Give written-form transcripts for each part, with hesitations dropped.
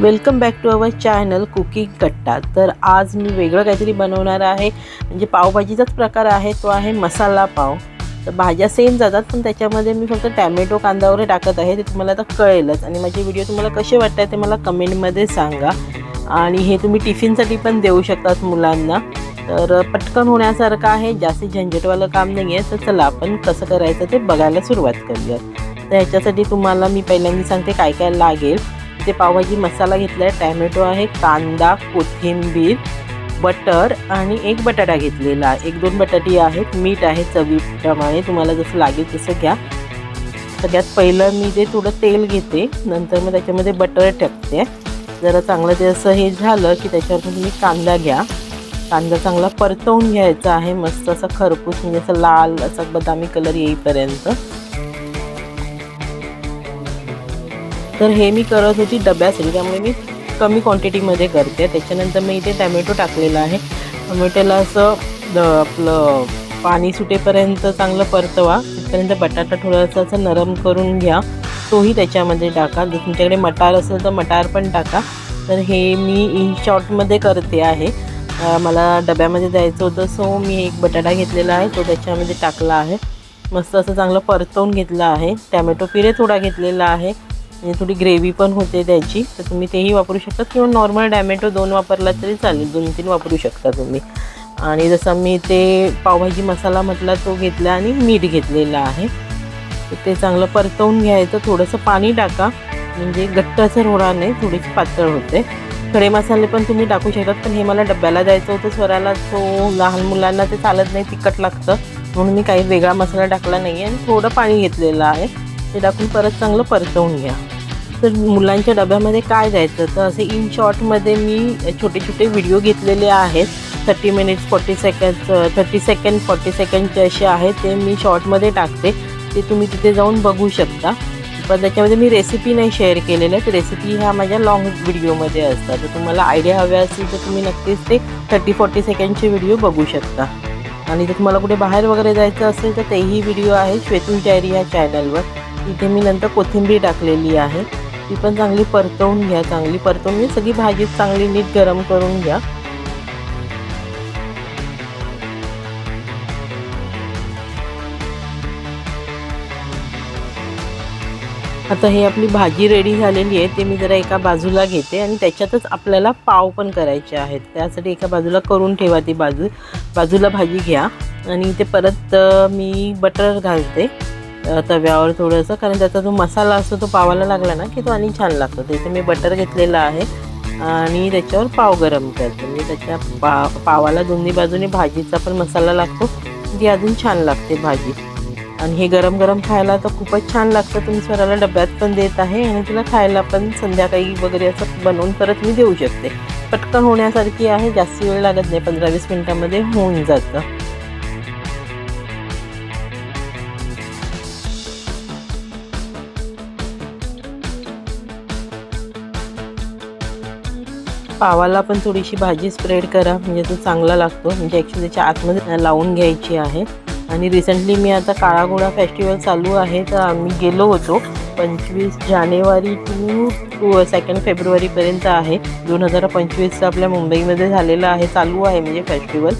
Welcome back to our channel cooking Katta. तर आज मी वेगळं काहीतरी बनवणार आहे, म्हणजे पावभाजीचाच प्रकार आहे, तो आहे मसाला पाव। तर भाज्या सेम जातात, पण त्याच्यामध्ये मी फक्त टॅमॅटो कांदा वगैरे टाकत आहे, ते तुम्हाला आता कळेलच। आणि माझे व्हिडिओ तुम्हाला कसे वाटतात ते मला कमेंटमध्ये सांगा। आणि हे तुम्ही टिफिनसाठी पण देऊ शकतात मुलांना। तर पटकन होण्यासारखं आहे, जास्ती झंझटवालं काम नाही आहे। तर चला आपण कसं करायचं ते बघायला सुरुवात करूया। तर ह्याच्यासाठी तुम्हाला मी पहिल्यांदा सांगते काय काय लागेल। ते पावभाजी मसाला घेतला आहे, टॅमॅटो आहे, कांदा, कोथिंबीर, बटर आणि एक बटाटा घेतलेला आहे, 1-2 बटाटे आहेत, मीठ आहे चवीप्रमाणे, तुम्हाला जसं लागेल तसं घ्या। सगळ्यात पहिलं मी ते थोडं तेल घेते, नंतर मग त्याच्यामध्ये बटर टाकते। जरा चांगलं ते असं हे झालं की त्याच्यावर तुम्ही कांदा घ्या। कांदा चांगला परतवून घ्यायचा आहे, मस्त असा खरपूस, म्हणजे असं लाल असा बदामी कलर येईपर्यंत। तर हे मी करत होती डब्यासाठी, त्यामुळे मी कमी क्वांटिटीमध्ये करते। त्याच्यानंतर मी इथे टॅमॅटो टाकलेला आहे। टोमॅटोला असं आपलं पाणी सुटेपर्यंत चांगलं परतवा, तिथपर्यंत बटाटा थोडासा असं नरम करून घ्या, तोही त्याच्यामध्ये टाका। जर तुमच्याकडे मटार असेल तर मटार पण टाका। तर हे मी इन शॉर्टमध्ये करते आहे, मला डब्यामध्ये द्यायचं होतं, सो मी एक बटाटा घेतलेला आहे, तो त्याच्यामध्ये टाकला आहे। मस्त असं चांगलं परतवून घेतलं आहे। टॅमॅटो प्युरे थोडा घेतलेला आहे, म्हणजे थोडी ग्रेव्ही पण होते त्याची, तर तुम्ही तेही वापरू शकता, किंवा नॉर्मल टॅमॅटो 2 वापरला तरी चालेल, 2-3 वापरू शकता तुम्ही। आणि जसं मी ते पावभाजी मसाला म्हटला तो घेतला आणि मीठ घेतलेलं आहे, तर ते चांगलं परतवून घ्यायचं। थोडंसं पाणी टाका, म्हणजे घट्टसर होणार नाही, थोडीशी पातळ होते। खडे मसाले पण तुम्ही टाकू शकतात, पण हे मला डब्याला द्यायचं होतं स्वराला, तो लहान मुलांना ते चालत नाही, तिखट लागतं, म्हणून मी काही वेगळा मसाला टाकला नाही आहे। आणि थोडं पाणी घेतलेलं आहे, ते टाकून परत चांगलं परतवून घ्या। तर मुलांच्या डब्यामध्ये काय द्यायचं, तर असे इन शॉर्टमध्ये मी छोटे छोटे व्हिडिओ घेतलेले आहेत, 30 मिनिट्स 40 सेकंड्स 30 सेकंड 40 सेकंडचे असे आहेत, ते मी शॉर्टमध्ये टाकते, ते तुम्ही तिथे जाऊन बघू शकता। पण त्याच्यामध्ये मी रेसिपी नाही शेअर केलेल्या आहेत, रेसिपी ह्या माझ्या लाँग व्हिडिओमध्ये असतात। तर तुम्हाला आयडिया हवी असेल तर तुम्ही नक्कीच ते 30-40 सेकंडचे व्हिडिओ बघू शकता। आणि जर तुम्हाला कुठे बाहेर वगैरे जायचं असेल तर तेही व्हिडिओ आहे श्वेतूश डायरी ह्या चॅनलवर। इथे मी नंतर कोथिंबीर टाकलेली आहे, ती पण चांगली परतवून घ्या, चांगली परतवून घ्या, सगळी भाजी चांगली नीट गरम करून घ्या। आता हे आपली भाजी रेडी झालेली आहे, ते मी जरा एका बाजूला घेते, आणि त्याच्यातच आपल्याला पाव पण करायचे आहेत। त्यासाठी एका बाजूला करून ठेवा, ती बाजूला भाजी घ्या। आणि ते परत मी बटर घालते तव्यावर थोडंसं, कारण त्याचा जो मसाला असतो तो पावाला लागला ना की तो आणि छान लागतो। त्याचे मी बटर घेतलेलं आहे आणि त्याच्यावर पाव गरम करते, म्हणजे त्याच्या पावाला दोन्ही बाजूने भाजीचा पण मसाला लागतो, ती अजून छान लागते भाजी। आणि हे गरम गरम खायला तर खूपच छान लागतं। तुम्ही स्वराला डब्यात पण देत आहे, आणि तिला खायला पण संध्याकाळी वगैरे असं बनवून परत मी देऊ शकते। पटकन होण्यासारखी आहे, जास्त वेळ लागत नाही, 15-20 मिनिटांमध्ये होऊन जातं। पावाला पण थोडीशी भाजी स्प्रेड करा, म्हणजे तो चांगला लागतो, म्हणजे ॲक्च्युली त्याच्या आतमध्ये लावून घ्यायची आहे। आणि रिसेंटली मी आता काळा घोडा फेस्टिवल चालू आहे, तर आम्ही गेलो होतो, 25 जानेवारी टू 2 फेब्रुवारीपर्यंत आहे, 2025चा आपल्या मुंबईमध्ये झालेला आहे, चालू आहे म्हणजे फेस्टिवल।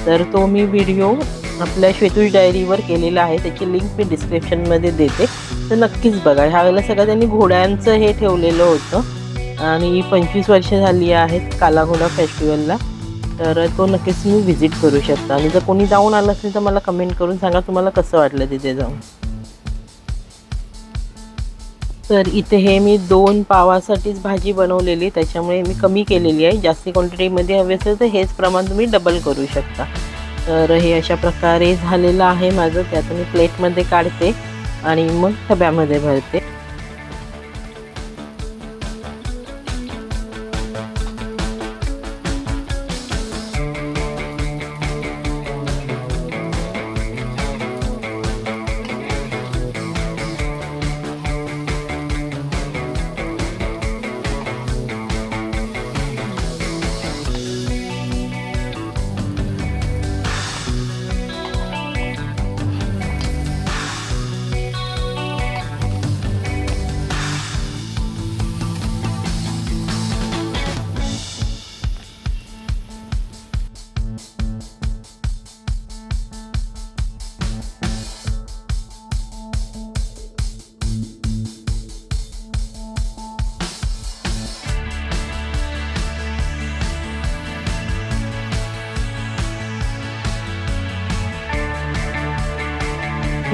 तर तो मी व्हिडिओ आपल्या श्वेतूश डायरीवर केलेला आहे, त्याची लिंक मी डिस्क्रिप्शनमध्ये देते, तर नक्कीच बघा। ह्यावेळेला सगळं त्यांनी घोड्यांचं हे ठेवलेलं होतं, आणि 25 वर्ष झाली आहेत काला घोडा फेस्टिवलला, तर तो नक्कीच तुम्ही व्हिजिट करू शकता। आणि जर कोणी जाऊन आलं असेल तर मला कमेंट करून सांगा तुम्हाला कसं वाटलं तिथे जाऊन। तर इथे हे मी 2 पावासाठीच भाजी बनवलेली, त्याच्यामुळे मी कमी केलेली आहे, जास्ती क्वांटिटीमध्ये हवे असेल तर हेच प्रमाण तुम्ही डबल करू शकता। तर हे अशा प्रकारे झालेलं आहे माझं, त्यातून मी प्लेटमध्ये काढते आणि मग डब्यामध्ये भरते।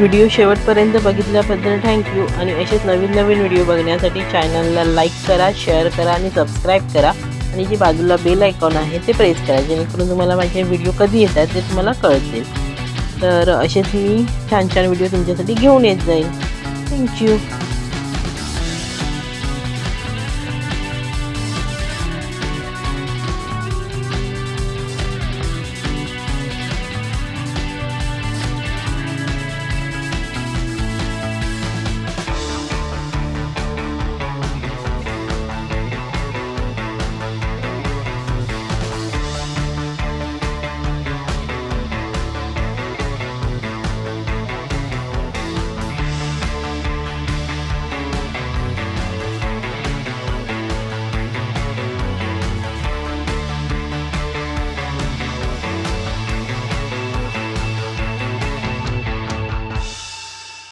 व्हिडिओ शेवटपर्यंत बघितल्याबद्दल थँक्यू. आणि असेच नवीन नवीन व्हिडिओ बघण्यासाठी चॅनलला लाईक करा, शेअर करा आणि सबस्क्राईब करा. आणि जी बाजूला बेल आयकॉन आहे ते प्रेस करा, जेणेकरून तुम्हाला माझे व्हिडिओ कधी येतात ते तुम्हाला कळतील. तर असेच मी छान छान व्हिडिओ तुमच्यासाठी घेऊन येत जाईल. थँक्यू.